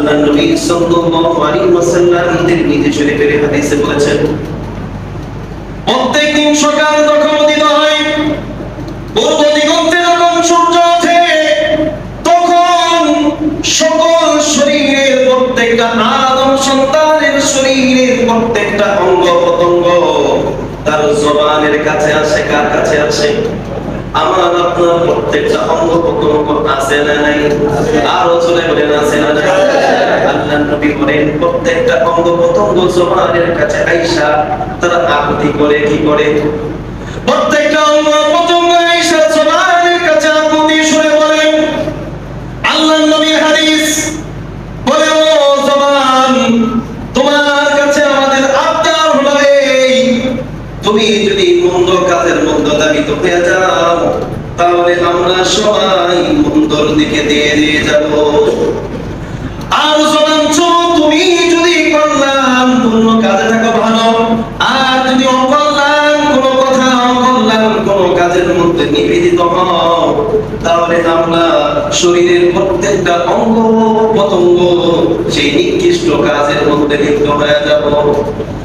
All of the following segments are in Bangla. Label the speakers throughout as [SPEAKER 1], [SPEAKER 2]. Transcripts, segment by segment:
[SPEAKER 1] আল্লাহর নবী সাল্লাল্লাহু আলাইহি ওয়াসাল্লাম তিরমিজি শরীফের হাদিসে বলেছেন, প্রত্যেকদিন সকাল যখন উদিত হয়, পূর্ব দিগন্তে যখন সূর্য ওঠে, তখন সকল শরীরের প্রত্যেকটা আদম সন্তানের শরীরের প্রত্যেকটা অঙ্গ প্রত্যঙ্গ তার জবানের কাছে আসে। কার কাছে আসে? আমার আপনার প্রত্যেকটা অঙ্গ প্রত্যঙ্গ আছে না নাই? আরো জোরে বলেন আছে না নাই? আল্লাহর নবী বলেন প্রত্যেকটা অঙ্গ প্রত্যঙ্গ জবানের কাছে আইসা তারা আকুতি করে। কি করে? প্রত্যেকটা অঙ্গ প্রত্যঙ্গ আইসা জবানের কাছে আকুতি শুনে বলেন, আল্লাহর নবীর হাদিস বলে, ও জবান, তোমার কাছে আমাদের আবদার হলো এই, তুমি যদি মন্দ কাজের মধ্যে দাবিত হয়ে যাও, তাহলে আমরা সবাই মন্দর দিকে দিয়ে দিয়ে যাব। আর জবান চলো, তুমি যদি কল্যাণ পূর্ণ কাজে থাকো ভালো, আর যদি অকল্যাণ কোনো কথা, অকল্যাণ কোনো কাজের মধ্যে নিবেদিত হও, তাহলে আমরা শরীরের প্রত্যেকটা অঙ্গ প্রত্যঙ্গ সেই নিকৃষ্ট কাজের মধ্যে লিপ্ত হয়ে যাব।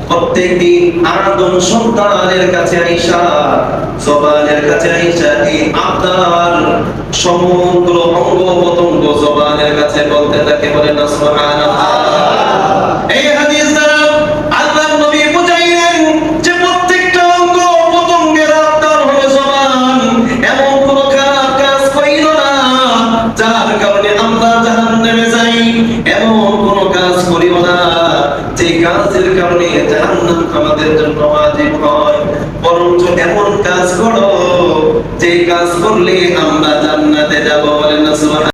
[SPEAKER 1] প্রত্যেকদিন আদম সন্তানের কাছে আইসা, জবানের কাছে আইসা এই আবদার সমগ্র অঙ্গ প্রত্যঙ্গ জবানের কাছে বলতে থাকে। বলেন না সুবহানাল্লাহ। এই হাদিস দ্বারা আল্লাহর নবী বুঝাইলেন যে প্রত্যেকটা অঙ্গ প্রত্যঙ্গের আবদার হলো জবান, এমন কোন খারাপ কাজ করিল না যার কারণে আমরা জাহান্নামে যাই, এমন কোন কাজ করিও না যে কাজের কারণে জাহান্নাম আমাদের জন্য ওয়াজিব হয়, বরঞ্চ এমন কাজ করো যে কাজ করলে আমরা